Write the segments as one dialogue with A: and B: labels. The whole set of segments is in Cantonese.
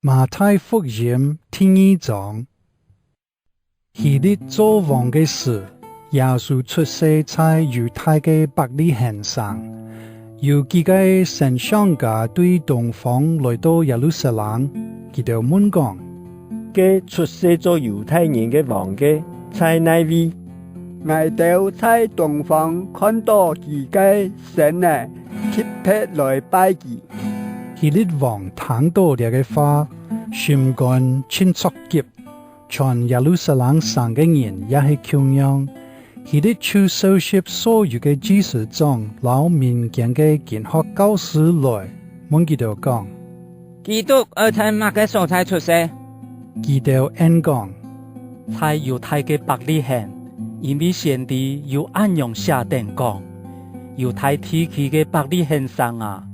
A: 馬太福音第2章，希律作王嘅時，耶穌出世在猶太嘅伯利恆上，有幾個神商家對東方來到耶路撒冷，佢哋問講：
B: 嘅出世做猶太人嘅王嘅在哪位？
C: 我哋在東方看到佢嘅神呢，揭撇來拜佢。
A: 希律王聽到呢個話，心肝清楚急，全耶路撒冷上嘅人也係窮樣。希律就收拾所有嘅祭司長、老民間嘅建學教師來，問佢哋講：
D: 基督在乜嘅所在出世？
A: 佢哋應講：
E: 在猶太嘅伯利恆，因為先知有按樣寫定講，猶太地區嘅伯利恆上啊，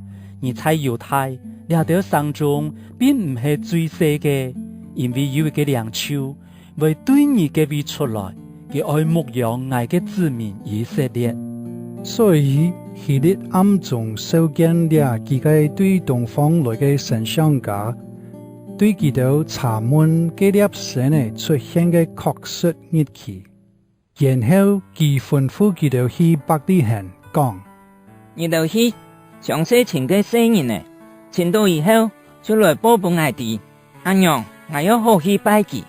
E: 而在猶太呢條山中並唔係最細嘅，因為有一個梁柱為對你嘅位出來，佢愛牧養愛嘅子民以色列。
A: 所以希律暗中收見了幾個對東方來嘅神商家，對佢哋查問幾粒神呢出現嘅確實日期，然後佢吩咐佢哋去伯利恆講：
D: 你哋去詳細請嘅聖人呢，請到以後就來報報我哋，咁樣我要好去拜佢。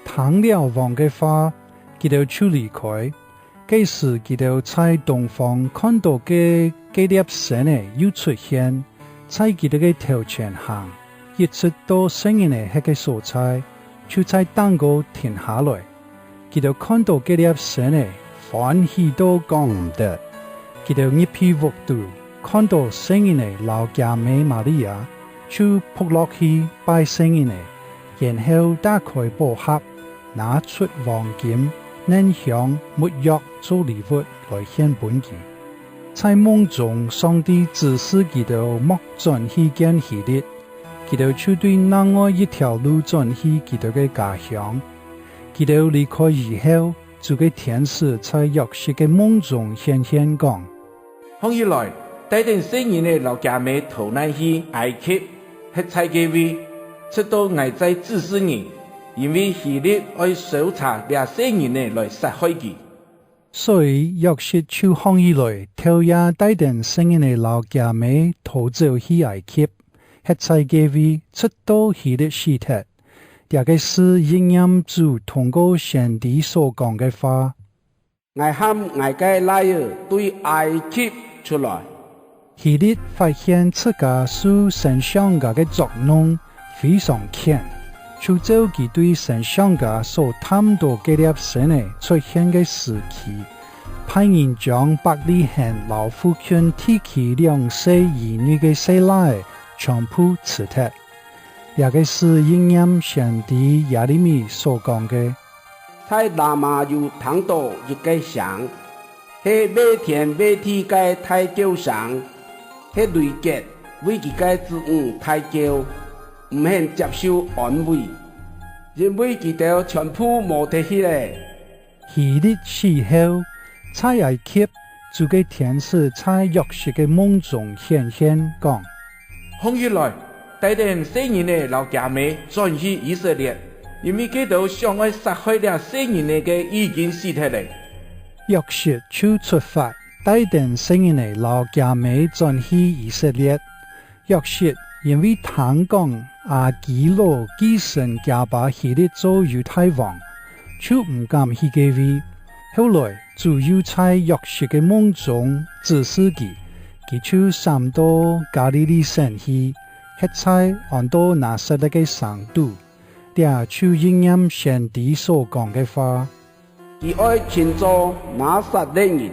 A: 聽了王嘅話，佢哋就離開。這時佢哋在東方看到嘅幾粒神呢又出現，在佢哋嘅頭前行，一直到聖人呢迄個所在，就在等個停下來。佢哋看到幾粒神呢，歡喜到講唔得。佢哋一批屋度看到聖人呢老家妹瑪利亞，就撲落去拜聖人呢，然後打開寶盒，拿出黃金、嫩香、沒藥做禮物來獻本佢。在夢中，上帝指示佢哋莫轉去見希律，佢哋就對另外一條路轉去佢哋嘅家鄉。佢哋離開以後，這個天使在約瑟嘅夢中顯現講：
F: 後以來，帶定聖人嘅老家妹逃難去埃及，喺在嘅位，直到我在指示你，因為希律愛搜查倆聖人呢來殺害佢。
A: 所以約瑟就放起來，偷也帶定聖人嘅老家妹逃走去埃及，喺在嘅位，直到希律死脫。這個是應驗主通過先知所講嘅話。
C: 我喊我嘅來兒對埃及出來。
A: 希律發現自家受神商家嘅作弄非常強，就照佢對神商家所探到嘅粒神呢出現嘅時期，派人將伯利恆老婦群提起2歲兒女嘅細佬全部刺脱。這個是應驗先知耶利米所講嘅。
C: 在喇嘛有聽到一個聲，係每天每地嘅大叫聲，係雷傑為佢嘅子女大叫，唔肯接受安慰，因為佢哋全部冇得起來。
A: 希律死後，在埃及，這個天使在約瑟嘅夢中顯現講：
F: 後以來，帶定聖人嘅老家妹轉去以色列，因為佢哋想要殺害了聖人嘅已經死脫嚟。
A: 約瑟就出發，帶定聖人嘅老家妹轉去以色列。約瑟因為聽講亞基老寄生加把希律做猶太王，就唔敢去嘅位。後來主要在約瑟嘅夢中指示佢就上到加利利城去。喺在按到拿撒勒嘅上度，這就應驗先知所講嘅話。
C: 佢愛親做拿撒勒人。